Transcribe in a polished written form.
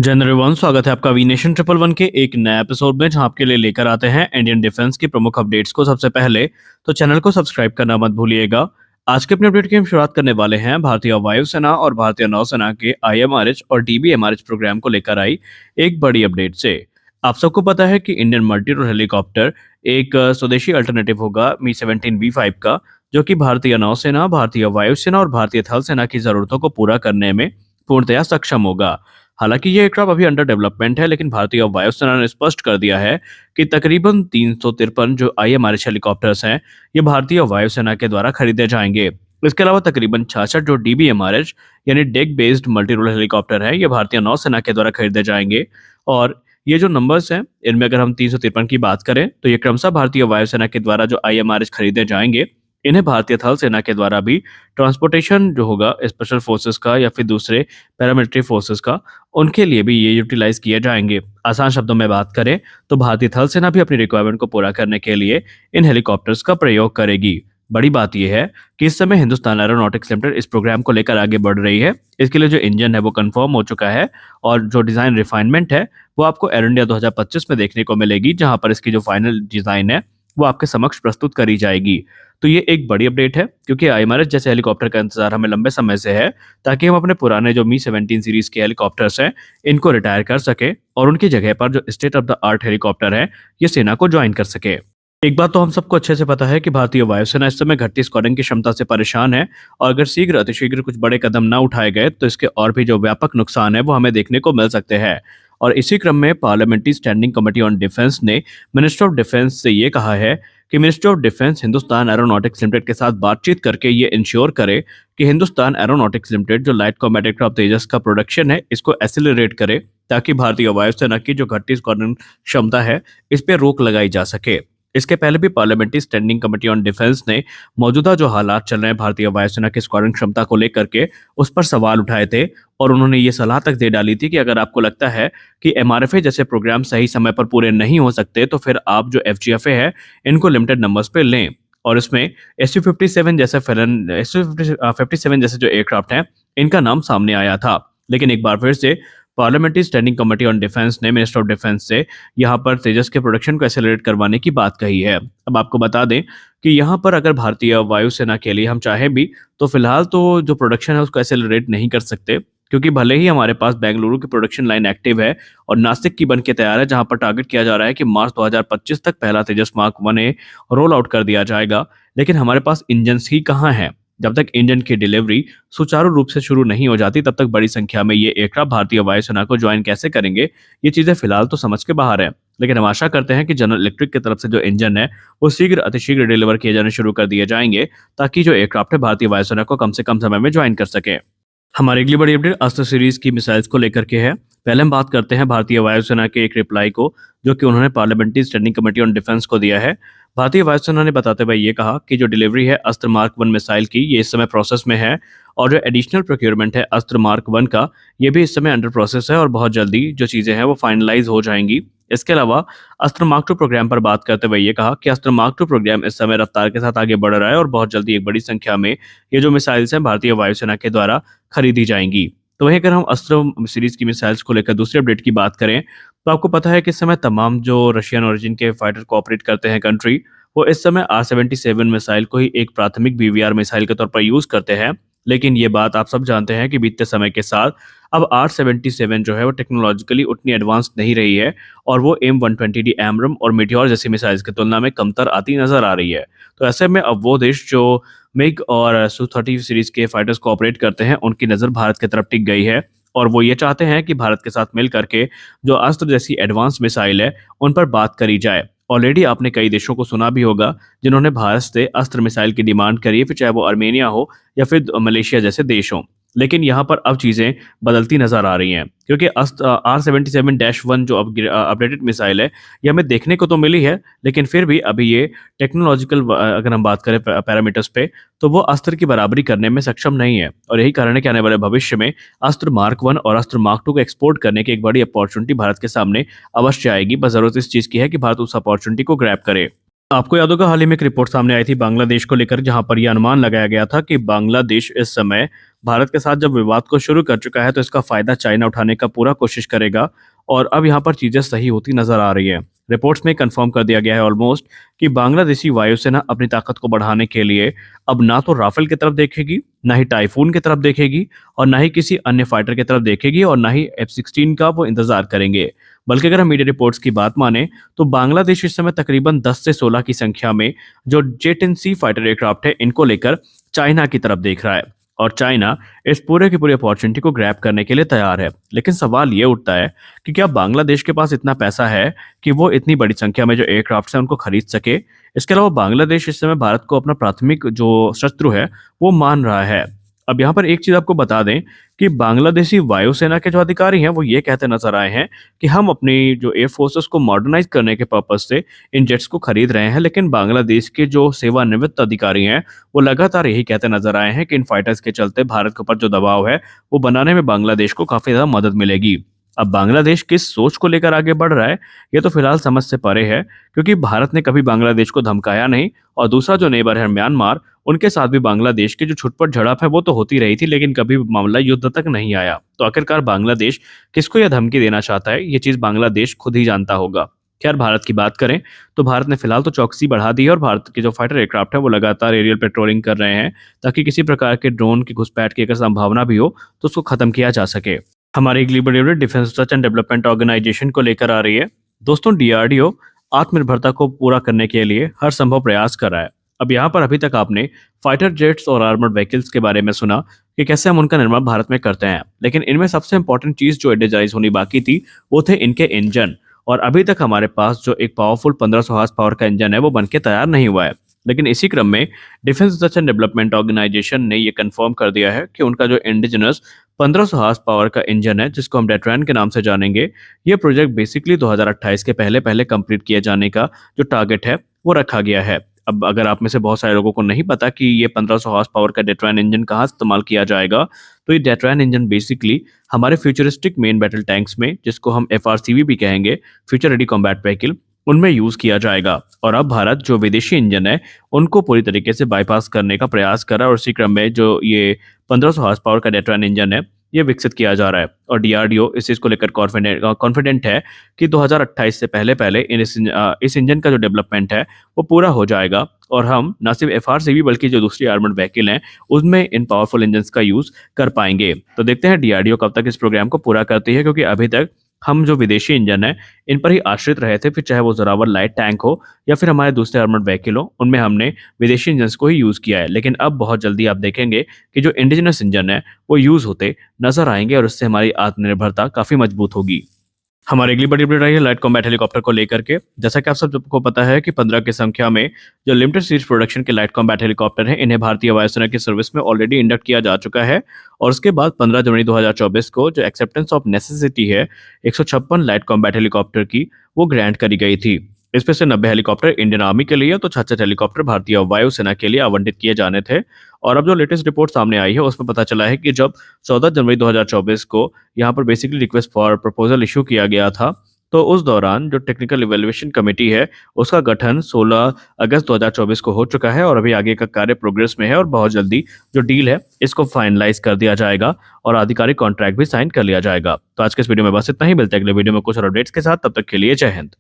General one स्वागत है आपका वी नेशन ट्रिपल वन के एक नए एपिसोड में जहां आपके लिए लेकर आते हैं इंडियन डिफेंस की प्रमुख अपडेट्स को। सबसे पहले तो चैनल को सब्सक्राइब करना मत भूलिएगा। आज के अपने अपडेट की हम शुरुआत करने वाले हैं भारतीय वायुसेना और भारतीय नौसेना के IMRH और DBMRH प्रोग्राम को लेकर आई एक बड़ी अपडेट से। आप सबको पता है कि इंडियन मल्टी रोल हेलीकॉप्टर एक स्वदेशी अल्टरनेटिव होगा Mi-17V5 का, जो कि भारतीय नौसेना, भारतीय वायुसेना और भारतीय थल सेना की जरूरतों को पूरा करने में पूर्णतया सक्षम होगा। हालांकि ये एयरक्राफ्ट अभी अंडर डेवलपमेंट है, लेकिन भारतीय वायुसेना ने स्पष्ट कर दिया है कि तकरीबन 353 जो IMRH हेलीकॉप्टर्स हैं, ये भारतीय वायुसेना के द्वारा खरीदे जाएंगे। इसके अलावा तकरीबन 66 जो DBMRH यानी deck based multi role helicopter है, ये भारतीय नौसेना के द्वारा खरीदे जाएंगे। और ये जो नंबर्स हैं, इनमें अगर हम 353 की बात करें तो ये क्रमशः भारतीय वायुसेना के द्वारा जो IMRH खरीदे जाएंगे, इन्हें भारतीय थल सेना के द्वारा भी ट्रांसपोर्टेशन जो होगा स्पेशल फोर्सेस का या फिर दूसरे पैरामिलिट्री फोर्सेस का, उनके लिए भी ये यूटिलाइज किए जाएंगे। आसान शब्दों में बात करें तो भारतीय थल सेना भी अपनी रिक्वायरमेंट को पूरा करने के लिए इन हेलीकॉप्टर्स का प्रयोग करेगी। बड़ी बात यह है कि इस समय हिंदुस्तान एरोनॉटिक्स लिमिटेड इस प्रोग्राम को लेकर आगे बढ़ रही है। इसके लिए जो इंजन है वो कंफर्म हो चुका है और जो डिजाइन रिफाइनमेंट है वो आपको एयर इंडिया 2025 में देखने को मिलेगी, जहां पर इसकी जो फाइनल डिजाइन है वो आपके समक्ष प्रस्तुत करी जाएगी। तो ये एक बड़ी अपडेट है, क्योंकि IMRH जैसे हेलीकॉप्टर का इंतजार हमें लंबे समय से है, ताकि हम अपने पुराने जो Mi-17 सीरीज के हेलीकॉप्टर्स हैं इनको रिटायर कर सके और उनकी जगह पर जो state of the art helicopter है ये सेना को ज्वाइन कर सके। एक बात तो हम सबको अच्छे से पता है कि भारतीय वायुसेना इस समय घटती स्क्वाड्रन की क्षमता से परेशान है, और अगर शीघ्र अतिशीघ्र कुछ बड़े कदम न उठाए गए तो इसके और भी जो व्यापक नुकसान है वो हमें देखने को मिल सकते हैं। और इसी क्रम में parliamentary standing committee on defence ने मिनिस्टर ऑफ डिफेंस से ये कहा है कि minister of defence Hindustan aeronautics limited के साथ बातचीत करके ये इंश्योर करे कि हिंदुस्तान एरोनॉटिक्स लिमिटेड जो लाइट कॉम्बैट एयरक्राफ्ट तेजस का प्रोडक्शन है इसको एसिलरेट करे, ताकि भारतीय वायुसेना की जो घटती स्क्वाड्रन क्षमता है इस पर रोक लगाई जा सके। इसके पहले भी parliamentary standing committee on defence ने मौजूदा जो हालात चल रहे हैं भारतीय वायुसेना की स्क्वाड्रन क्षमता को लेकर के उस पर सवाल उठाए थे, और उन्होंने ये सलाह तक दे डाली थी कि अगर आपको लगता है कि MRFA जैसे प्रोग्राम सही समय पर पूरे नहीं हो सकते तो फिर आप जो FGFA है इनको लिमिटेड नंबर्स पे लें। और इसमें SU-57 जैसे SU-57 जैसे जो एयरक्राफ्ट हैं इनका नाम सामने आया था। लेकिन एक बार फिर से parliamentary standing committee on defence ने मिनिस्टर ऑफ डिफेंस से यहाँ पर तेजस के प्रोडक्शन को एक्सेलरेट करवाने की बात कही है। अब आपको बता दें कि यहाँ पर अगर भारतीय वायुसेना के लिए हम चाहें भी तो फिलहाल तो जो प्रोडक्शन है उसको एक्सेलरेट नहीं कर सकते, क्योंकि भले ही हमारे पास बेंगलुरु की प्रोडक्शन लाइन एक्टिव है और नासिक की बन के तैयार है, जहां पर टारगेट किया जा रहा है कि मार्च 2025 तक पहला तेजस मार्क 1A रोल आउट कर दिया जाएगा, लेकिन हमारे पास इंजन ही कहाँ हैं। जब तक इंजन की डिलीवरी सुचारू रूप से शुरू नहीं हो जाती तब तक बड़ी संख्या में ये एयरक्राफ्ट भारतीय वायुसेना को ज्वाइन कैसे करेंगे, ये चीजें फिलहाल तो समझ के बाहर है। लेकिन हम आशा करते हैं कि जनरल इलेक्ट्रिक की तरफ से जो इंजन है वो शीघ्र अतिशीघ्र डिलीवर किए जाने शुरू कर दिए जाएंगे, ताकि जो एयरक्राफ्ट है भारतीय वायुसेना को कम से कम समय में ज्वाइन कर सके। हमारी अगली बड़ी अपडेट अस्त्र सीरीज की मिसाइल्स को लेकर के है। पहले हम बात करते हैं भारतीय वायुसेना के एक रिप्लाई को, जो कि उन्होंने parliamentary standing committee on defence को दिया है। भारतीय वायुसेना ने बताते हुए ये कहा कि जो डिलीवरी है अस्त्र मार्क 1 मिसाइल की, ये इस समय प्रोसेस में है, और जो एडिशनल प्रोक्योरमेंट है अस्त्र मार्क 1 का, ये भी इस समय अंडर प्रोसेस है और बहुत जल्दी जो चीजें हैं वो फाइनलाइज हो जाएंगी। इसके अलावा अस्त्र मार्क 2 प्रोग्राम पर बात करते हुए ये कहा कि अस्त्र मार्क 2 प्रोग्राम इस समय रफ्तार के साथ आगे बढ़ रहा है और बहुत जल्दी एक बड़ी संख्या में ये जो मिसाइल्स हैं भारतीय वायुसेना के द्वारा खरीदी जाएंगी। तो वहीं अगर हम अस्त्र सीरीज की मिसाइल्स को लेकर दूसरे अपडेट की बात करें तो आपको पता है कि इस समय तमाम जो रशियन ओरिजिन के फाइटर कोऑपरेट करते हैं कंट्री, वो इस समय R-77 मिसाइल को ही एक प्राथमिक BVR मिसाइल के तौर पर यूज करते हैं। लेकिन ये बात आप सब जानते हैं कि बीतते समय के साथ अब R-77 जो है वो टेक्नोलॉजिकली उतनी एडवांस नहीं रही है, और वो M120D एमरम और मीटियोर जैसी मिसाइल्स की तुलना में कमतर आती नजर आ रही है। तो ऐसे में अब वो देश जो मिग और Su-30 सीरीज के फाइटर्स को ऑपरेट करते हैं उनकी नज़र भारत की तरफ टिक गई है, और वो ये चाहते हैं कि भारत के साथ मिल करके जो अस्त्र जैसी एडवांस मिसाइल है उन पर बात करी जाए। ऑलरेडी आपने कई देशों को सुना भी होगा जिन्होंने भारत से अस्त्र मिसाइल की डिमांड करी है, फिर चाहे वो आर्मेनिया हो या फिर मलेशिया जैसे देश हों। लेकिन यहाँ पर अब चीज़ें बदलती नजर आ रही हैं, क्योंकि R-77-1 जो अपडेटेड मिसाइल है ये हमें देखने को तो मिली है, लेकिन फिर भी अभी ये टेक्नोलॉजिकल अगर हम बात करें पैरामीटर्स पे तो वो अस्त्र की बराबरी करने में सक्षम नहीं है। और यही कारण है कि आने वाले भविष्य में अस्त्र मार्क 1 और अस्त्र मार्क 2 को एक्सपोर्ट करने की एक बड़ी अपॉर्चुनिटी भारत के सामने अवश्य आएगी। बस जरूरत इस चीज़ की है कि भारत उस अपॉर्चुनिटी को ग्रैब करे। आपको याद होगा हाल ही में एक रिपोर्ट सामने आई थी बांग्लादेश को लेकर, जहां पर यह अनुमान लगाया गया था कि बांग्लादेश इस समय भारत के साथ जब विवाद को शुरू कर चुका है तो इसका फायदा चाइना उठाने का पूरा कोशिश करेगा। और अब यहां पर चीजें सही होती नजर आ रही है। रिपोर्ट्स में कंफर्म कर दिया गया है ऑलमोस्ट कि बांग्लादेशी वायुसेना अपनी ताकत को बढ़ाने के लिए अब ना तो राफेल की तरफ देखेगी, ना ही टाइफून की तरफ देखेगी, और ना ही किसी अन्य फाइटर की तरफ देखेगी, और ना ही F-16 का वो इंतजार करेंगे। बल्कि अगर हम मीडिया रिपोर्ट्स की बात माने तो बांग्लादेश इस समय तकरीबन 10 से 16 की संख्या में जो जेट-10C फाइटर एयरक्राफ्ट है इनको लेकर चाइना की तरफ देख रहा है। और चाइना इस पूरे की पूरी अपॉर्चुनिटी को ग्रैब करने के लिए तैयार है। लेकिन सवाल ये उठता है कि क्या बांग्लादेश के पास इतना पैसा है कि वो इतनी बड़ी संख्या में जो एयरक्राफ्ट हैं उनको खरीद सके। इसके अलावा बांग्लादेश इस समय भारत को अपना प्राथमिक जो शत्रु है वो मान रहा है। अब यहाँ पर एक चीज आपको बता दें कि बांग्लादेशी वायुसेना के जो अधिकारी हैं वो ये कहते नजर आए हैं कि हम अपनी जो एयर फोर्सेस को मॉडर्नाइज करने के पर्पज से इन जेट्स को खरीद रहे हैं। लेकिन बांग्लादेश के जो सेवानिवृत्त अधिकारी हैं वो लगातार यही कहते नजर आए हैं कि इन फाइटर्स के चलते भारत के ऊपर जो दबाव है वो बनाने में बांग्लादेश को काफी ज्यादा मदद मिलेगी। अब बांग्लादेश किस सोच को लेकर आगे बढ़ रहा है ये तो फिलहाल समझ से परे है, क्योंकि भारत ने कभी बांग्लादेश को धमकाया नहीं। और दूसरा जो नेबर है म्यांमार, उनके साथ भी बांग्लादेश की जो छुटपुट झड़प है वो तो होती रही थी, लेकिन कभी मामला युद्ध तक नहीं आया। तो आखिरकार बांग्लादेश किसको यह धमकी देना चाहता है ये चीज बांग्लादेश खुद ही जानता होगा। खैर, भारत की बात करें तो भारत ने फिलहाल तो चौकसी बढ़ा दी है और भारत के जो फाइटर एयरक्राफ्ट है वो लगातार एरियल पेट्रोलिंग कर रहे हैं, ताकि किसी प्रकार के ड्रोन की घुसपैठ की अगर संभावना भी हो तो उसको खत्म किया जा सके। हमारी अगली बड़ी update defence research and development organisation को लेकर आ रही है। दोस्तों, डीआरडीओ आत्मनिर्भरता को पूरा करने के लिए हर संभव प्रयास कर रहा है। अब यहाँ पर अभी तक आपने फाइटर जेट्स और आर्मर्ड व्हीकल्स के बारे में सुना कि कैसे हम उनका निर्माण भारत में करते हैं, लेकिन इनमें सबसे इंपॉर्टेंट चीज जो इंडिजाइज होनी बाकी थी वो थे इनके इंजन। और अभी तक हमारे पास जो एक पावरफुल 1500 हॉर्स पावर का इंजन है वो बनके तैयार नहीं हुआ है। लेकिन इसी क्रम में defence research and development organisation ने ये कंफर्म कर दिया है कि उनका जो इंडिजिनस 1500 हॉर्स पावर का इंजन है, जिसको हम डेट्रैन के नाम से जानेंगे, ये प्रोजेक्ट बेसिकली 2028 के पहले पहले कंप्लीट किए जाने का जो टारगेट है वो रखा गया है। अब अगर आप में से बहुत सारे लोगों को नहीं पता कि ये 1500 हॉर्स पावर का डेट्रैन इंजन कहाँ इस्तेमाल किया जाएगा, तो ये डेट्रैन इंजन बेसिकली हमारे फ्यूचरिस्टिक मेन बैटल टैंक्स में, जिसको हम FRCV भी कहेंगे, फ्यूचर रेडी कॉम्बैट व्हीकल, उनमें यूज किया जाएगा। और अब भारत जो विदेशी इंजन है उनको पूरी तरीके से बाईपास करने का प्रयास कर रहा है, और इसी क्रम में जो ये 1500 हॉर्स पावर का डेट्रैन इंजन है ये विकसित किया जा रहा है। और डीआरडीओ इस चीज को लेकर कॉन्फिडेंट है कि 2028 से पहले पहले इस इंजन का जो डेवलपमेंट है वो पूरा हो जाएगा, और हम न सिर्फ FRCV बल्कि जो दूसरी आर्मर्ड व्हीकल हैं उसमें इन पावरफुल इंजन्स का यूज कर पाएंगे। तो देखते हैं डीआरडीओ कब तक इस प्रोग्राम को पूरा करती है, क्योंकि अभी तक हम जो विदेशी इंजन है इन पर ही आश्रित रहे थे, फिर चाहे वो जोरावर लाइट टैंक हो या फिर हमारे दूसरे आर्मर्ड व्हीकल हो, उनमें हमने विदेशी इंजन को ही यूज किया है। लेकिन अब बहुत जल्दी आप देखेंगे कि जो इंडिजिनस इंजन है वो यूज होते नजर आएंगे, और इससे हमारी आत्मनिर्भरता काफी मजबूत होगी। हमारी अगली बड़ी अपडेट आई है लाइट कॉम्बैट हेलीकॉप्टर को लेकर के। जैसा कि आप सबको पता है कि 15 की संख्या में जो लिमिटेड सीरीज प्रोडक्शन के लाइट कॉम्बैट हेलीकॉप्टर हैं इन्हें भारतीय वायुसेना की सर्विस में ऑलरेडी इंडक्ट किया जा चुका है। और उसके बाद 15 जनवरी 2024 को जो एक्सेप्टेंस ऑफ नेसेसिटी है 156 लाइट कॉम्बैट हेलीकॉप्टर की वो ग्रांट करी गई थी। इसमें से 90 हेलीकॉप्टर इंडियन आर्मी के लिए तो 66 हेलीकॉप्टर भारतीय वायुसेना के लिए आवंटित किए जाने थे। और अब जो लेटेस्ट रिपोर्ट सामने आई है उसमें पता चला है कि जब 14 जनवरी 2024 को यहाँ पर basically request for proposal issue किया गया था, तो उस दौरान जो टेक्निकल इवैल्यूएशन कमेटी है उसका गठन 16 अगस्त 2024 को हो चुका है, और अभी आगे का कार्य प्रोग्रेस में है, और बहुत जल्दी जो डील है इसको फाइनलाइज कर दिया जाएगा और आधिकारिक कॉन्ट्रैक्ट भी साइन कर लिया जाएगा। तो आज के इस वीडियो में बस इतना ही, मिलते हैं अगले वीडियो में कुछ और अपडेट्स के साथ। तब तक के लिए जय हिंद।